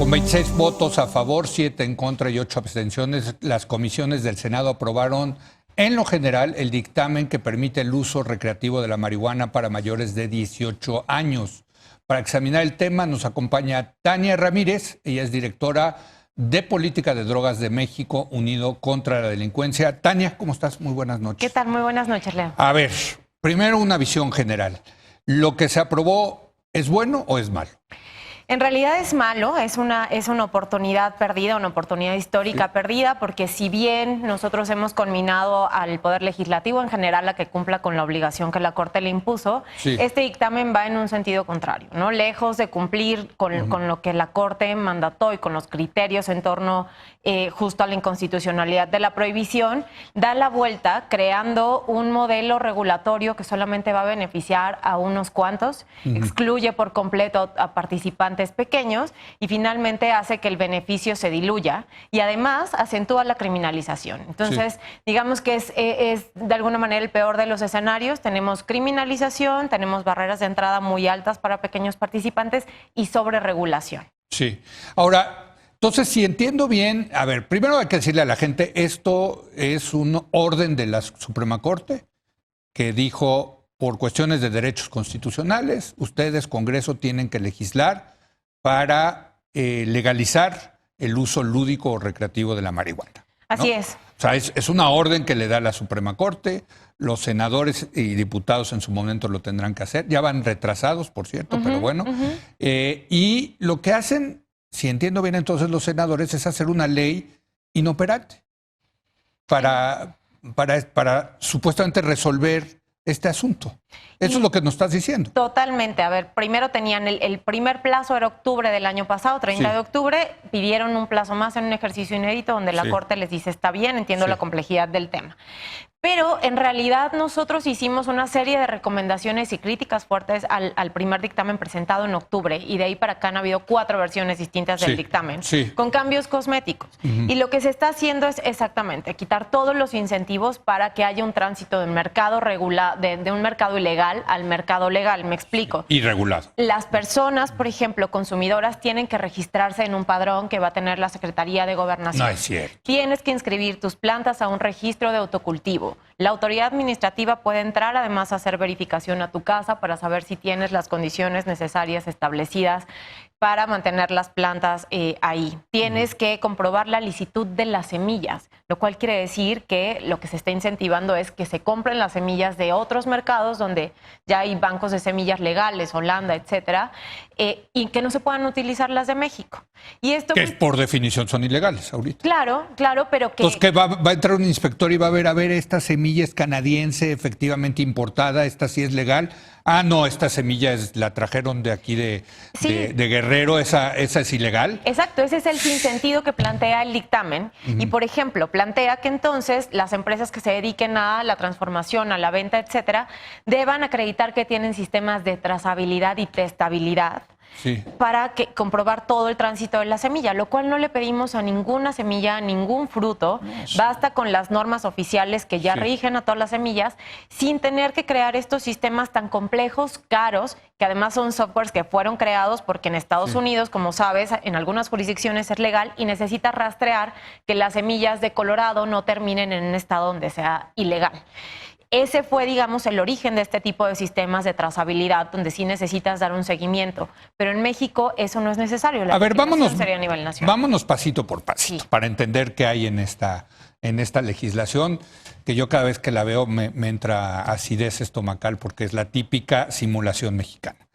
Con 26 votos a favor, 7 en contra y 8 abstenciones, las comisiones del Senado aprobaron en lo general el dictamen que permite el uso recreativo de la marihuana para mayores de 18 años. Para examinar el tema nos acompaña Tania Ramírez, ella es directora de Política de Drogas de México, Unido contra la Delincuencia. Tania, ¿cómo estás? Muy buenas noches. ¿Qué tal? Muy buenas noches, Leo. A ver, primero una visión general. ¿Lo que se aprobó es bueno o es malo? En realidad es malo, es una oportunidad perdida, una oportunidad histórica perdida, porque si bien nosotros hemos conminado al Poder Legislativo en general a que cumpla con la obligación que la Corte le impuso, este dictamen va en un sentido contrario, ¿no? Lejos de cumplir con lo que la Corte mandató y con los criterios en torno justo a la inconstitucionalidad de la prohibición, da la vuelta creando un modelo regulatorio que solamente va a beneficiar a unos cuantos, excluye por completo a participantes pequeños y finalmente hace que el beneficio se diluya y además acentúa la criminalización. Entonces, digamos que es de alguna manera el peor de los escenarios. Tenemos criminalización, tenemos barreras de entrada muy altas para pequeños participantes y sobreregulación. Sí. Ahora, entonces, si entiendo bien, a ver, primero hay que decirle a la gente, esto es un orden de la Suprema Corte que dijo, por cuestiones de derechos constitucionales, ustedes, Congreso, tienen que legislar para legalizar el uso lúdico o recreativo de la marihuana, ¿no? Así es. O sea, es una orden que le da la Suprema Corte, los senadores y diputados en su momento lo tendrán que hacer, ya van retrasados, por cierto, pero bueno. Y lo que hacen, si entiendo bien entonces los senadores, es hacer una ley inoperante para supuestamente resolver este asunto. Eso es lo que nos estás diciendo. Totalmente. A ver, primero tenían el primer plazo era octubre del año pasado, 30 de octubre, pidieron un plazo más en un ejercicio inédito donde la Corte les dice está bien, entiendo la complejidad del tema. Pero en realidad nosotros hicimos una serie de recomendaciones y críticas fuertes al primer dictamen presentado en octubre y de ahí para acá han habido 4 versiones distintas del dictamen con cambios cosméticos. Y lo que se está haciendo es exactamente quitar todos los incentivos para que haya un tránsito del mercado de un mercado ilegal al mercado legal. Me explico. Irregulado. Las personas, por ejemplo, consumidoras, tienen que registrarse en un padrón que va a tener la Secretaría de Gobernación. No es cierto. Tienes que inscribir tus plantas a un registro de autocultivo. La autoridad administrativa puede entrar además a hacer verificación a tu casa para saber si tienes las condiciones necesarias establecidas para mantener las plantas ahí. Tienes que comprobar la licitud de las semillas, lo cual quiere decir que lo que se está incentivando es que se compren las semillas de otros mercados donde ya hay bancos de semillas legales, Holanda, etcétera, y que no se puedan utilizar las de México. Y esto que por definición son ilegales ahorita. Claro, pero que... Entonces, que va a entrar un inspector y va a ver, esta semilla es canadiense, efectivamente importada, esta sí es legal. Ah, no, esta semilla la trajeron de aquí de Guerrero, esa es ilegal. Exacto, ese es el sinsentido que plantea el dictamen. Y, por ejemplo, plantea que entonces las empresas que se dediquen a la transformación, a la venta, etcétera, deban acreditar que tienen sistemas de trazabilidad y testabilidad para comprobar todo el tránsito de la semilla, lo cual no le pedimos a ninguna semilla, a ningún fruto. Basta con las normas oficiales que ya rigen a todas las semillas, sin tener que crear estos sistemas tan complejos, caros, que además son softwares que fueron creados porque en Estados Unidos, como sabes, en algunas jurisdicciones es legal y necesita rastrear que las semillas de Colorado no terminen en un estado donde sea ilegal. Ese fue, digamos, el origen de este tipo de sistemas de trazabilidad, donde sí necesitas dar un seguimiento. Pero en México eso no es necesario. A ver, vámonos pasito por pasito para entender qué hay en esta legislación, que yo cada vez que la veo me entra acidez estomacal porque es la típica simulación mexicana.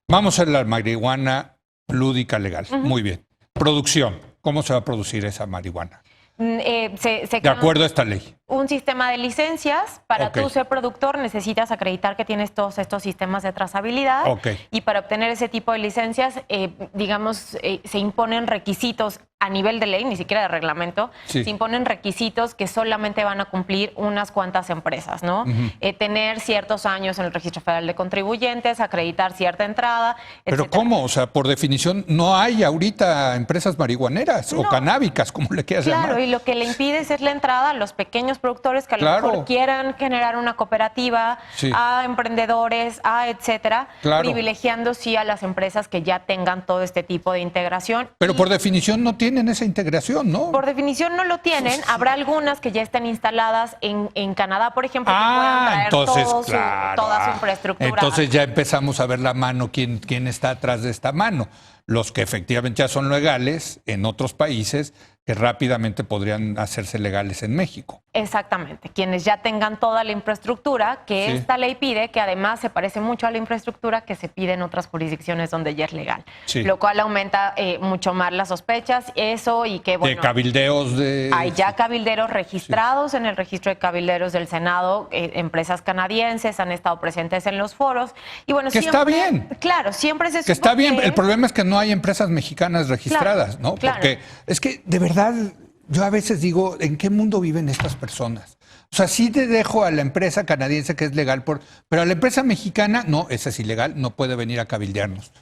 Vamos a la marihuana lúdica legal. Muy bien. Producción. ¿Cómo se va a producir esa marihuana? De acuerdo a esta ley. Un sistema de licencias. Para tú ser productor necesitas acreditar que tienes todos estos sistemas de trazabilidad. Y para obtener ese tipo de licencias, se imponen requisitos a nivel de ley, ni siquiera de reglamento. Se imponen requisitos que solamente van a cumplir unas cuantas empresas, ¿no? Tener ciertos años en el Registro Federal de Contribuyentes, acreditar cierta entrada, etcétera. ¿Pero cómo? O sea, por definición, no hay ahorita empresas marihuaneras o canábicas, como le quieras llamar. Claro, y lo que le impide es la entrada a los pequeños pequeños productores que a lo Claro. mejor quieran generar una cooperativa, Sí. a emprendedores, a etcétera, Claro. privilegiando sí a las empresas que ya tengan todo este tipo de integración. Pero Y por definición no tienen esa integración, ¿no? por definición no lo tienen. Habrá algunas que ya estén instaladas en Canadá, por ejemplo, que puedan traer entonces, toda su infraestructura. Entonces ya empezamos a ver la mano, quién está atrás de esta mano. Los que efectivamente ya son legales en otros países que rápidamente podrían hacerse legales en México. Exactamente, quienes ya tengan toda la infraestructura que Sí. esta ley pide, que además se parece mucho a la infraestructura que se pide en otras jurisdicciones donde ya es legal, Sí. lo cual aumenta mucho más las sospechas, eso y que De bueno, cabildeos de... hay ya cabilderos registrados en el registro de cabilderos del Senado, empresas canadienses han estado presentes en los foros y bueno, Que está bien. Claro, siempre se Que está supo bien, que- el problema es que no hay empresas mexicanas registradas, Claro, ¿no? claro. Porque es que de verdad yo a veces digo, ¿en qué mundo viven estas personas? O sea, sí te dejo a la empresa canadiense que es legal, pero a la empresa mexicana, no, esa es ilegal, no puede venir a cabildearnos.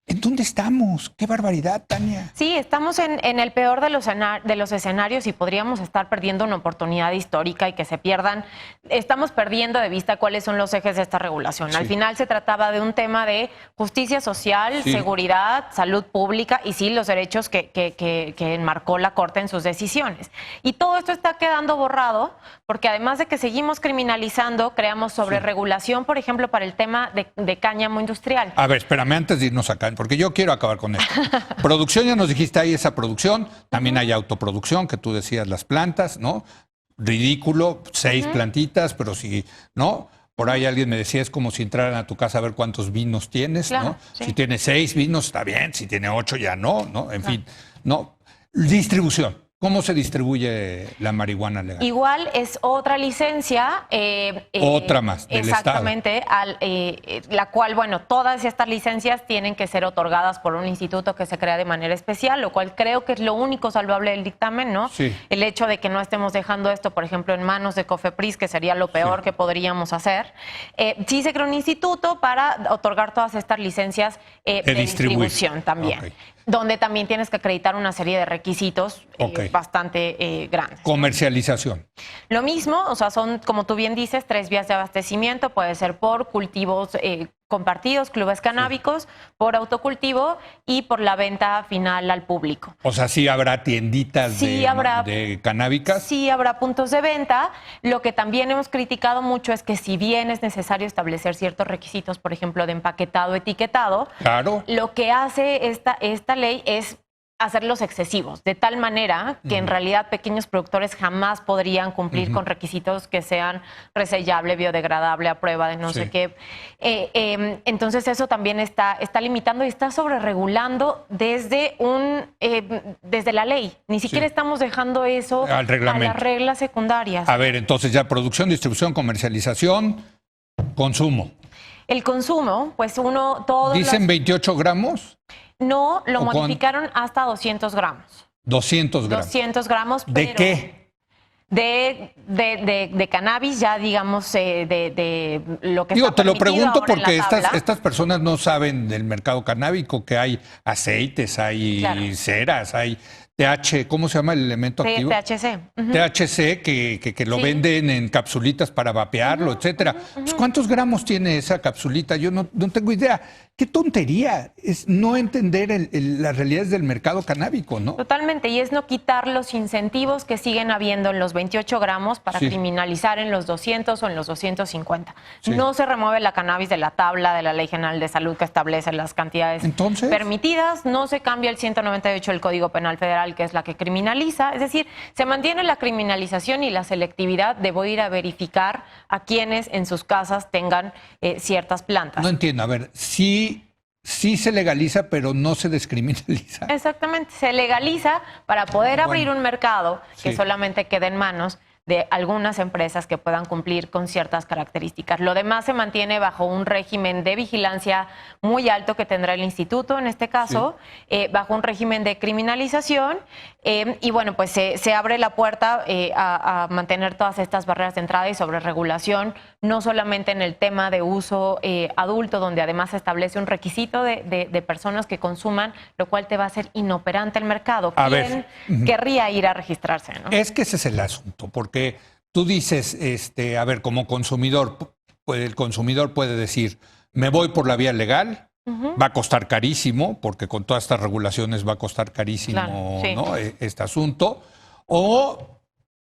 ¿En dónde estamos? ¡Qué barbaridad, Tania! Sí, estamos en el peor de los escenarios y podríamos estar perdiendo una oportunidad histórica y que se pierdan. Estamos perdiendo de vista cuáles son los ejes de esta regulación. Sí. Al final se trataba de un tema de justicia social, Sí. seguridad, salud pública y sí, los derechos que enmarcó la Corte en sus decisiones. Y todo esto está quedando borrado porque además de que seguimos criminalizando, creamos sobreregulación, por ejemplo, para el tema de cáñamo industrial. A ver, espérame, antes de irnos acá, porque yo quiero acabar con esto. Producción, ya nos dijiste, hay esa producción, también hay autoproducción, que tú decías, las plantas, ¿no? Ridículo, 6 plantitas, pero si, ¿no? Por ahí alguien me decía, es como si entraran a tu casa a ver cuántos vinos tienes, Claro, ¿no? sí. Si tiene 6 vinos, está bien, si tiene 8, ya no, ¿no? En fin, ¿no? Distribución. ¿Cómo se distribuye la marihuana legal? Igual es otra licencia. Otra más, del exactamente, la cual, bueno, todas estas licencias tienen que ser otorgadas por un instituto que se crea de manera especial, lo cual creo que es lo único salvable del dictamen, ¿no? Sí. El hecho de que no estemos dejando esto, por ejemplo, en manos de COFEPRIS, que sería lo peor Sí. que podríamos hacer. Sí se crea un instituto para otorgar todas estas licencias de distribuir. distribución también. Ok. Donde también tienes que acreditar una serie de requisitos Ok. bastante grandes. Comercialización. Lo mismo, o sea, son, como tú bien dices, 3 vías de abastecimiento. Puede ser por cultivos compartidos, clubes canábicos, por autocultivo y por la venta final al público. O sea, sí habrá tienditas Sí habrá- de canábicas. Sí habrá puntos de venta. Lo que también hemos criticado mucho es que si bien es necesario establecer ciertos requisitos, por ejemplo, de empaquetado, etiquetado, Claro. lo que hace esta ley es hacerlos excesivos, de tal manera que en realidad pequeños productores jamás podrían cumplir con requisitos que sean resellable, biodegradable, a prueba de no Sí. sé qué. Entonces eso también está limitando y está sobreregulando desde la ley. Ni siquiera estamos dejando eso Al reglamento. a las reglas secundarias. A ver, entonces ya producción, distribución, comercialización, consumo. El consumo, pues todos Dicen 28 gramos, no lo ¿O cuán- modificaron hasta 200 gramos. 200 gramos. 200 gramos. ¿De pero qué? De cannabis, ya digamos, de lo que Digo, está te lo permitido pregunto ahora en la porque tabla. estas personas no saben del mercado canábico, que hay aceites, hay Claro. ceras, hay ¿cómo se llama el elemento activo? THC. Ujú. THC, que lo Sí. venden en capsulitas para vapearlo, etcétera. Pues, ¿cuántos gramos tiene esa capsulita? Yo no tengo idea. Qué tontería es no entender las realidades del mercado canábico, ¿no? Totalmente, y es no quitar los incentivos que siguen habiendo en los 28 gramos para Sí. criminalizar en los 200 o en los 250. Sí. No se remueve la cannabis de la tabla de la Ley General de Salud que establece las cantidades Entonces. permitidas, no se cambia el 198 del Código Penal Federal, que es la que criminaliza, es decir, se mantiene la criminalización y la selectividad de voy a ir a verificar a quienes en sus casas tengan ciertas plantas. No entiendo. A ver, sí se legaliza, pero no se descriminaliza. Exactamente, se legaliza para poder abrir un mercado que Sí. solamente quede en manos de algunas empresas que puedan cumplir con ciertas características. Lo demás se mantiene bajo un régimen de vigilancia muy alto que tendrá el instituto, en este caso, bajo un régimen de criminalización y bueno, pues se abre la puerta a mantener todas estas barreras de entrada y sobre regulación, no solamente en el tema de uso adulto, donde además se establece un requisito de personas que consuman, lo cual te va a hacer inoperante el mercado. A ¿Quién ver. querría ir a registrarse? ¿No? Es que ese es el asunto, porque tú dices, a ver, como consumidor, el consumidor puede decir, me voy por la vía legal, va a costar carísimo, porque con todas estas regulaciones va a costar carísimo, Claro, sí. ¿no? Este asunto, o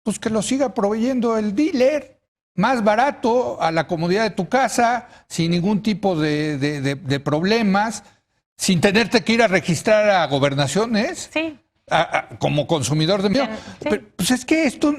pues que lo siga proveyendo el dealer más barato a la comodidad de tu casa, sin ningún tipo de problemas, sin tenerte que ir a registrar a gobernaciones, Sí. como consumidor de medio. Sí. Pero, pues es que esto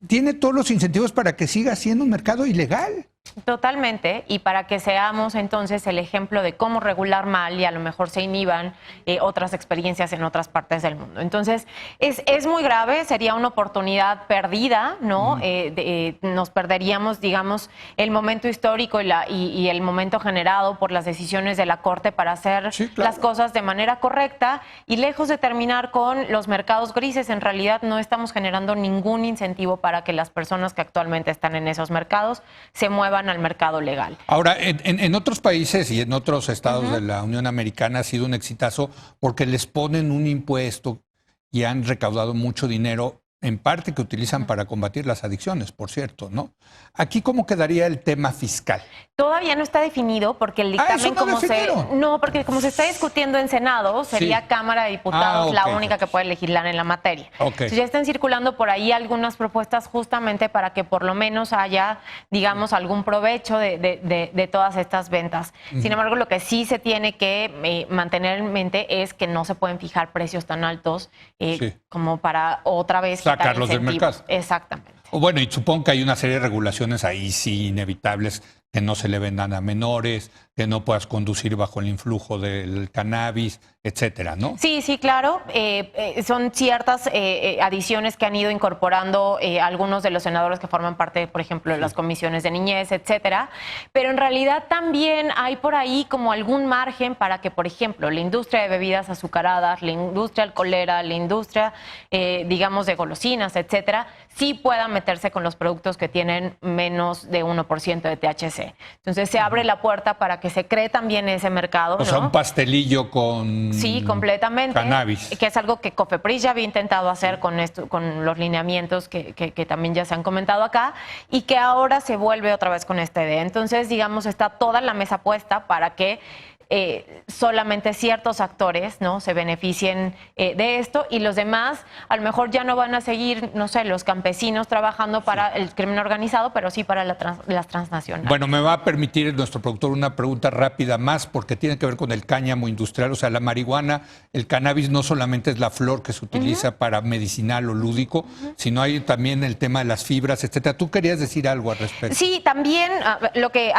tiene todos los incentivos para que siga siendo un mercado ilegal. Totalmente, y para que seamos entonces el ejemplo de cómo regular mal y a lo mejor se inhiban otras experiencias en otras partes del mundo. Entonces, es muy grave, sería una oportunidad perdida, ¿no? Nos perderíamos, digamos, el momento histórico y el momento generado por las decisiones de la Corte para hacer Sí, claro. las cosas de manera correcta, y lejos de terminar con los mercados grises, en realidad no estamos generando ningún incentivo para que las personas que actualmente están en esos mercados se muevan al mercado legal. Ahora, en otros países y en otros estados de la Unión Americana ha sido un exitazo porque les ponen un impuesto y han recaudado mucho dinero, en parte que utilizan para combatir las adicciones, por cierto, ¿no? Aquí, ¿cómo quedaría el tema fiscal? Todavía no está definido porque el ¿eso dictamen no definieron? No, porque como se está discutiendo en Senado, sería Sí. Cámara de Diputados la ok. única que puede legislar en la materia. Ok. Entonces ya están circulando por ahí algunas propuestas justamente para que por lo menos haya, digamos, algún provecho de todas estas ventas. Sin embargo, lo que sí se tiene que mantener en mente es que no se pueden fijar precios tan altos Sí. como para otra vez quitar Sacarlos del incentivos. mercado. Exactamente. Bueno, y supongo que hay una serie de regulaciones ahí sí inevitables, que no se le vendan a menores, que no puedas conducir bajo el influjo del cannabis, etcétera, ¿no? Sí, sí, claro. Son ciertas adiciones que han ido incorporando algunos de los senadores que forman parte, por ejemplo, de las comisiones de niñez, etcétera. Pero en realidad también hay por ahí como algún margen para que, por ejemplo, la industria de bebidas azucaradas, la industria alcoholera, la industria, digamos, de golosinas, etcétera, sí puedan meterse con los productos que tienen menos de 1% de THC. Entonces se abre la puerta para que se cree también ese mercado. O sea, ¿no? un pastelillo con Sí, completamente. cannabis. Que es algo que COFEPRIS ya había intentado hacer con esto, con los lineamientos que también ya se han comentado acá, y que ahora se vuelve otra vez con esta idea. Entonces, digamos, está toda la mesa puesta para que solamente ciertos actores, ¿no?, se beneficien de esto, y los demás a lo mejor ya no van a seguir, no sé, los campesinos trabajando para el crimen organizado, pero sí para las transnacionales. Bueno, me va a permitir nuestro productor una pregunta rápida más, porque tiene que ver con el cáñamo industrial. O sea, la marihuana, el cannabis no solamente es la flor que se utiliza para medicinal o lúdico, sino hay también el tema de las fibras, etcétera. ¿Tú querías decir algo al respecto? Sí, también a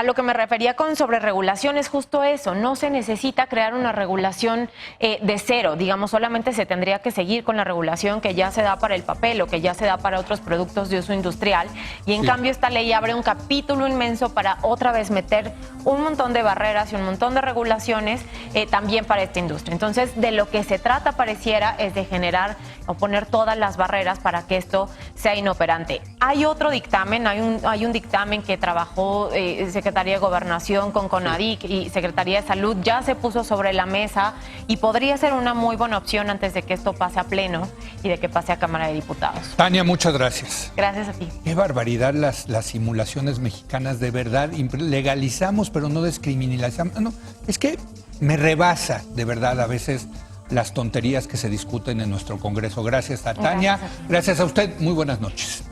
lo que me refería con sobreregulación es justo eso. No se necesita crear una regulación de cero, digamos, solamente se tendría que seguir con la regulación que ya se da para el papel o que ya se da para otros productos de uso industrial, y en cambio esta ley abre un capítulo inmenso para otra vez meter un montón de barreras y un montón de regulaciones también para esta industria. Entonces, de lo que se trata pareciera es de generar o poner todas las barreras para que esto sea inoperante. Hay otro dictamen, hay un dictamen que trabajó Secretaría de Gobernación con CONADIC y Secretaría de Salud, ya se puso sobre la mesa y podría ser una muy buena opción antes de que esto pase a pleno y de que pase a Cámara de Diputados. Tania, muchas gracias. Gracias a ti. Qué barbaridad las simulaciones mexicanas, de verdad. Legalizamos, pero no descriminalizamos. No, es que me rebasa, de verdad, a veces las tonterías que se discuten en nuestro Congreso. Gracias a Tania, gracias a usted. Muy buenas noches.